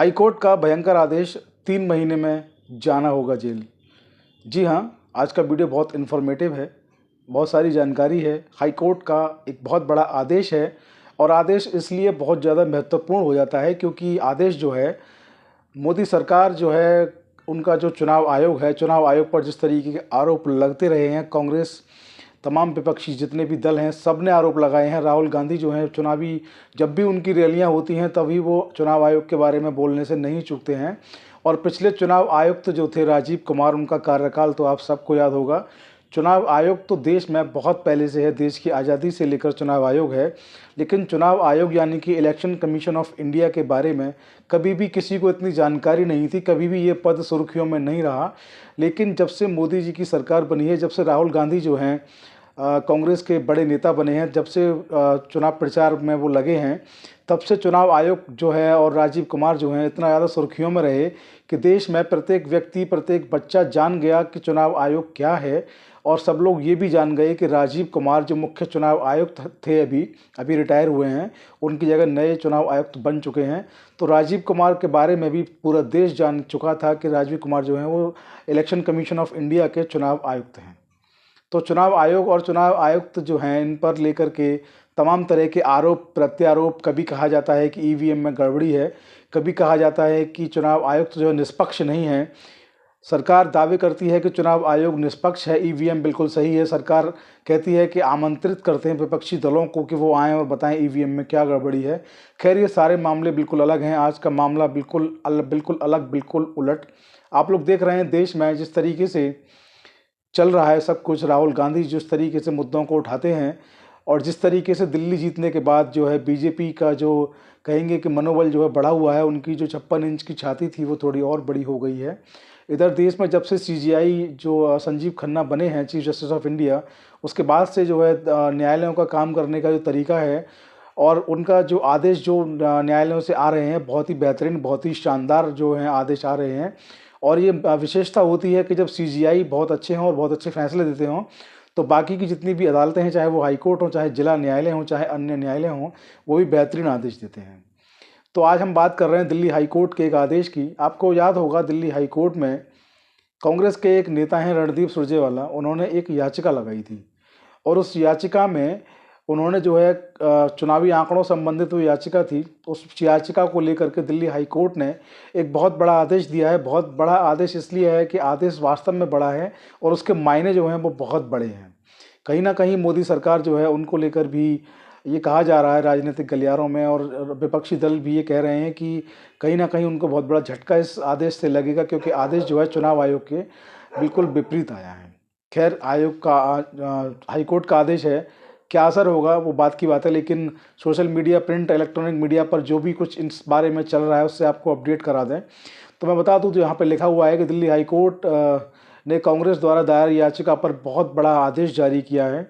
High court का भयंकर आदेश, 3 महीने में जाना होगा जेल। जी हाँ, आज का वीडियो बहुत इन्फॉर्मेटिव है, बहुत सारी जानकारी है। हाईकोर्ट का एक बहुत बड़ा आदेश है और आदेश इसलिए बहुत ज़्यादा महत्वपूर्ण हो जाता है क्योंकि आदेश जो है, मोदी सरकार जो है, उनका जो चुनाव आयोग है, चुनाव आयोग पर जिस तरीके के आरोप लगते रहे हैं, कांग्रेस, तमाम विपक्षी जितने भी दल हैं, सब ने आरोप लगाए हैं। राहुल गांधी जो हैं, चुनावी जब भी उनकी रैलियां होती हैं तभी वो चुनाव आयोग के बारे में बोलने से नहीं चूकते हैं। और पिछले चुनाव आयुक्त जो थे राजीव कुमार, उनका कार्यकाल तो आप सबको याद होगा। चुनाव आयोग तो देश में बहुत पहले से है, देश की आज़ादी से लेकर चुनाव आयोग है, लेकिन चुनाव आयोग यानी कि इलेक्शन कमीशन ऑफ इंडिया के बारे में कभी भी किसी को इतनी जानकारी नहीं थी, कभी भी ये पद सुर्खियों में नहीं रहा। लेकिन जब से मोदी जी की सरकार बनी है, जब से राहुल गांधी जो हैं कांग्रेस के बड़े नेता बने हैं, जब से चुनाव प्रचार में वो लगे हैं, तब से चुनाव आयोग जो है और राजीव कुमार जो हैं इतना ज़्यादा सुर्खियों में रहे कि देश में प्रत्येक व्यक्ति, प्रत्येक बच्चा जान गया कि चुनाव आयोग क्या है। और सब लोग ये भी जान गए कि राजीव कुमार जो मुख्य चुनाव आयुक्त थे, अभी रिटायर हुए हैं, उनकी जगह नए चुनाव आयुक्त बन चुके हैं। तो राजीव कुमार के बारे में भी पूरा देश जान चुका था कि राजीव कुमार जो हैं वो इलेक्शन कमीशन ऑफ इंडिया के चुनाव आयुक्त हैं। तो चुनाव आयोग और चुनाव आयुक्त जो हैं, इन पर लेकर के तमाम तरह के आरोप प्रत्यारोप, कभी कहा जाता है कि ईवीएम में गड़बड़ी है, कभी कहा जाता है कि चुनाव आयुक्त जो है निष्पक्ष नहीं है। सरकार दावे करती है कि चुनाव आयोग निष्पक्ष है, ईवीएम बिल्कुल सही है। सरकार कहती है कि आमंत्रित करते हैं विपक्षी दलों को कि वो आएँ और बताएं ईवीएम में क्या गड़बड़ी है। खैर, ये सारे मामले बिल्कुल अलग हैं। आज का मामला बिल्कुल अलग, बिल्कुल उलट। आप लोग देख रहे हैं देश में जिस तरीके से चल रहा है सब कुछ, राहुल गांधी जिस तरीके से मुद्दों को उठाते हैं और जिस तरीके से दिल्ली जीतने के बाद जो है बीजेपी का जो कहेंगे कि मनोबल जो है बढ़ा हुआ है, उनकी जो 56 इंच की छाती थी वो थोड़ी और बड़ी हो गई है। इधर देश में जब से सीजीआई जो संजीव खन्ना बने हैं चीफ जस्टिस ऑफ इंडिया, उसके बाद से जो है न्यायालयों का काम करने का जो तरीका है और उनका जो आदेश जो न्यायालयों से आ रहे हैं, बहुत ही बेहतरीन, बहुत ही शानदार जो हैं आदेश आ रहे हैं। और ये विशेषता होती है कि जब सीजीआई बहुत अच्छे हों और बहुत अच्छे फैसले देते हों, तो बाकी की जितनी भी अदालतें हैं, चाहे वो हाई कोर्ट हो, चाहे जिला न्यायालय हों, चाहे अन्य न्यायालय हों, वो भी बेहतरीन आदेश देते हैं। तो आज हम बात कर रहे हैं दिल्ली हाई कोर्ट के एक आदेश की। आपको याद होगा, दिल्ली हाई कोर्ट में कांग्रेस के एक नेता हैं रणदीप सुरजेवाला, उन्होंने एक याचिका लगाई थी और उस याचिका में उन्होंने जो है चुनावी आंकड़ों संबंधित वो याचिका थी, उस याचिका को लेकर के दिल्ली हाई कोर्ट ने एक बहुत बड़ा आदेश दिया है। बहुत बड़ा आदेश इसलिए है कि आदेश वास्तव में बड़ा है और उसके मायने जो हैं वो बहुत बड़े हैं। कहीं ना कहीं मोदी सरकार जो है उनको लेकर भी ये कहा जा रहा है राजनीतिक गलियारों में, और विपक्षी दल भी ये कह रहे हैं कि कहीं ना कहीं उनको बहुत बड़ा झटका इस आदेश से लगेगा, क्योंकि आदेश जो है चुनाव आयोग के बिल्कुल विपरीत आया है। खैर, आयोग का हाईकोर्ट का आदेश है, क्या असर होगा वो बात की बात है, लेकिन social media, print, electronic media पर जो भी कुछ इस बारे में चल रहा है उससे आपको अपडेट करा दें। तो मैं बता दूं, तो यहाँ पर लिखा हुआ है कि दिल्ली हाई कोर्ट ने कांग्रेस द्वारा दायर याचिका पर बहुत बड़ा आदेश जारी किया है।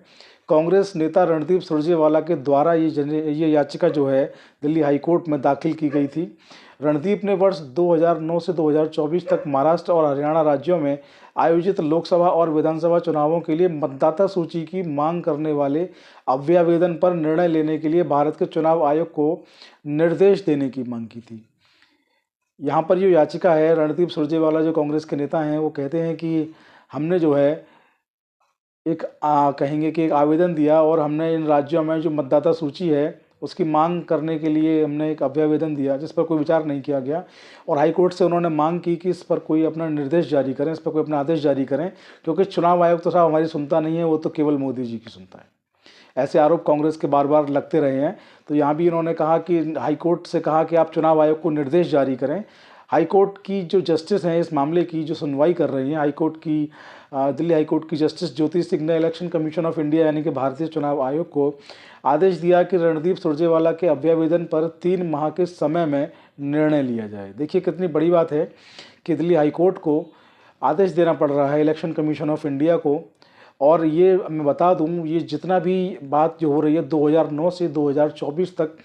कांग्रेस नेता रणदीप सुरजेवाला के द्वारा ये याचिका जो है दिल्ली हाई कोर्ट में दाखिल की गई थी। रणदीप ने वर्ष 2009 से 2024 तक महाराष्ट्र और हरियाणा राज्यों में आयोजित लोकसभा और विधानसभा चुनावों के लिए मतदाता सूची की मांग करने वाले अभ्यावेदन पर निर्णय लेने के लिए भारत के चुनाव आयोग को निर्देश देने की मांग की थी। यहाँ पर जो याचिका है, रणदीप सुरजेवाला जो कांग्रेस के नेता हैं, वो कहते हैं कि हमने जो है एक कहेंगे कि एक आवेदन दिया और हमने इन राज्यों में जो मतदाता सूची है उसकी मांग करने के लिए हमने एक अभ्यावेदन दिया जिस पर कोई विचार नहीं किया गया। और हाई कोर्ट से उन्होंने मांग की कि इस पर कोई अपना निर्देश जारी करें, इस पर कोई अपना आदेश जारी करें, क्योंकि चुनाव आयोग तो साहब हमारी सुनता नहीं है, वो तो केवल मोदी जी की सुनता है। ऐसे आरोप कांग्रेस के बार बार लगते रहे हैं। तो यहाँ भी इन्होंने कहा कि हाई कोर्ट से कहा कि आप चुनाव आयोग को निर्देश जारी करें। हाई कोर्ट की जो जस्टिस हैं, इस मामले की जो सुनवाई कर रही हैं, हाई कोर्ट की दिल्ली हाई कोर्ट की जस्टिस ज्योति सिंह ने इलेक्शन कमीशन ऑफ इंडिया यानी कि भारतीय चुनाव आयोग को आदेश दिया कि रणदीप सुरजेवाला के अभ्यावेदन पर 3 माह के समय में निर्णय लिया जाए। देखिए कितनी बड़ी बात है कि दिल्ली हाई कोर्ट को आदेश देना पड़ रहा है इलेक्शन कमीशन ऑफ इंडिया को। और ये मैं बता दूं, ये जितना भी बात जो हो रही है 2009 से 2024 तक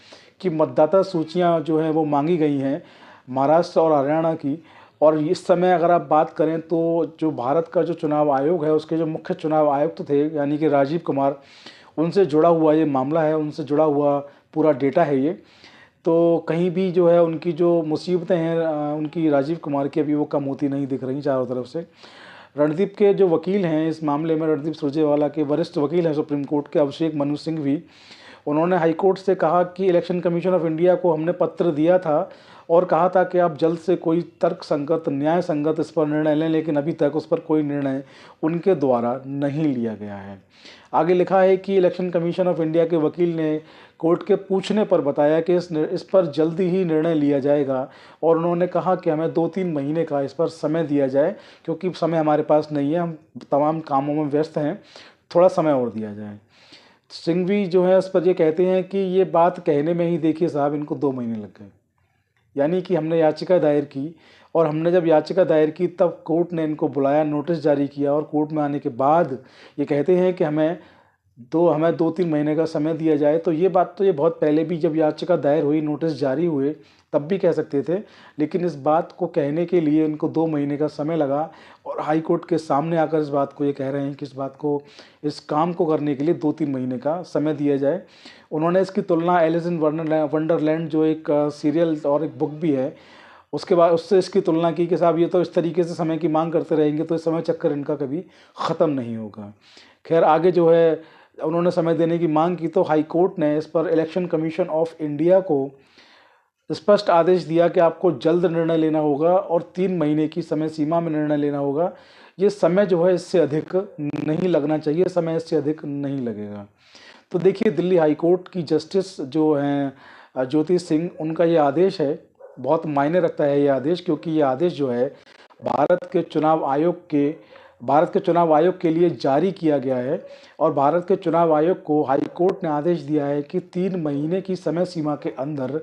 की मतदाता सूचियां जो हैं वो मांगी गई हैं महाराष्ट्र और हरियाणा की। और इस समय अगर आप बात करें तो जो भारत का जो चुनाव आयोग है, उसके जो मुख्य चुनाव आयुक्त थे यानी कि राजीव कुमार, उनसे जुड़ा हुआ ये मामला है, उनसे जुड़ा हुआ पूरा डेटा है ये। तो कहीं भी जो है उनकी जो मुसीबतें हैं उनकी राजीव कुमार की अभी वो कम होती नहीं दिख रही चारों तरफ से। रणदीप के जो वकील हैं इस मामले में, रणदीप सुरजेवाला के वरिष्ठ वकील हैं सुप्रीम कोर्ट के अभिषेक मनु सिंघवी, उन्होंने हाई कोर्ट से कहा कि इलेक्शन कमीशन ऑफ इंडिया को हमने पत्र दिया था और कहा था कि आप जल्द से कोई तर्क संगत, न्याय संगत इस पर निर्णय लें, लेकिन अभी तक उस पर कोई निर्णय उनके द्वारा नहीं लिया गया है। आगे लिखा है कि इलेक्शन कमीशन ऑफ इंडिया के वकील ने कोर्ट के पूछने पर बताया कि इस पर जल्दी ही निर्णय लिया जाएगा और उन्होंने कहा कि हमें 2-3 महीने का इस पर समय दिया जाए, क्योंकि समय हमारे पास नहीं है, हम तमाम कामों में व्यस्त हैं, थोड़ा समय और दिया जाए। सिंघवी जो है उस पर ये कहते हैं कि ये बात कहने में ही देखिए साहब इनको 2 महीने लग गए। यानी कि हमने याचिका दायर की और हमने जब याचिका दायर की तब कोर्ट ने इनको बुलाया, नोटिस जारी किया और कोर्ट में आने के बाद ये कहते हैं कि हमें 2-3 महीने का समय दिया जाए। तो ये बात तो ये बहुत पहले भी जब याचिका दायर हुई, नोटिस जारी हुए, तब भी कह सकते थे, लेकिन इस बात को कहने के लिए इनको 2 महीने का समय लगा और हाई कोर्ट के सामने आकर इस बात को ये कह रहे हैं कि इस काम को करने के लिए 2-3 महीने का समय दिया जाए। उन्होंने इसकी तुलना एलिस इन वंडरलैंड जो एक सीरियल और एक बुक भी है उसके बाद उससे इसकी तुलना की कि साहब ये तो इस तरीके से समय की मांग करते रहेंगे तो इस समय चक्कर इनका कभी ख़त्म नहीं होगा। खैर आगे जो है उन्होंने समय देने की मांग की तो हाई कोर्ट ने इस पर इलेक्शन कमीशन ऑफ इंडिया को स्पष्ट आदेश दिया कि आपको जल्द निर्णय लेना होगा और 3 महीने की समय सीमा में निर्णय लेना होगा। ये समय जो है इससे अधिक नहीं लगना चाहिए, समय इससे अधिक नहीं लगेगा। तो देखिए दिल्ली हाई कोर्ट की जस्टिस जो हैं ज्योति सिंह, उनका ये आदेश है, बहुत मायने रखता है ये आदेश, क्योंकि ये आदेश जो है भारत के चुनाव आयोग के लिए जारी किया गया है और भारत के चुनाव आयोग को हाई कोर्ट ने आदेश दिया है कि 3 महीने की समय सीमा के अंदर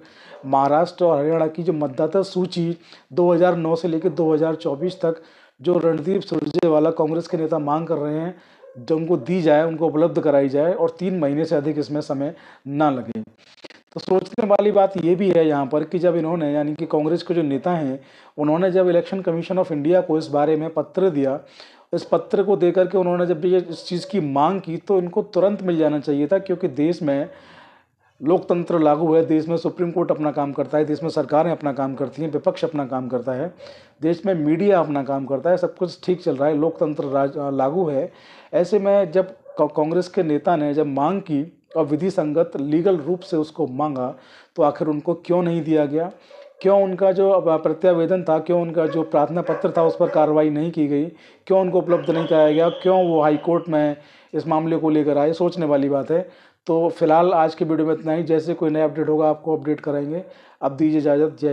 महाराष्ट्र और हरियाणा की जो मतदाता सूची 2009 से लेकर 2024 तक जो रणदीप सुरजेवाला कांग्रेस के नेता मांग कर रहे हैं, जो उनको दी जाए, उनको उपलब्ध कराई जाए और 3 महीने से अधिक इसमें समय ना लगे। तो सोचने वाली बात ये भी है यहाँ पर कि जब इन्होंने, यानी कि कांग्रेस के जो नेता हैं, उन्होंने जब इलेक्शन कमीशन ऑफ इंडिया को इस बारे में पत्र दिया, इस पत्र को देकर के उन्होंने जब ये इस चीज़ की मांग की तो इनको तुरंत मिल जाना चाहिए था, क्योंकि देश में लोकतंत्र लागू है, देश में सुप्रीम कोर्ट अपना काम करता है, देश में सरकारें अपना काम करती हैं, विपक्ष अपना काम करता है, देश में मीडिया अपना काम करता है, सब कुछ ठीक चल रहा है, लोकतंत्र लागू है। ऐसे में जब कांग्रेस के नेता ने जब मांग की और विधि संगत लीगल रूप से उसको मांगा तो आखिर उनको क्यों नहीं दिया गया? क्यों उनका जो प्रत्यावेदन था, क्यों उनका जो प्रार्थना पत्र था उस पर कार्रवाई नहीं की गई? क्यों उनको उपलब्ध नहीं कराया गया? क्यों वो हाई कोर्ट में इस मामले को लेकर आए? सोचने वाली बात है। तो फिलहाल आज के वीडियो में इतना ही। जैसे कोई नया अपडेट होगा आपको अपडेट कराएंगे। अब दीजिए इजाज़त। जय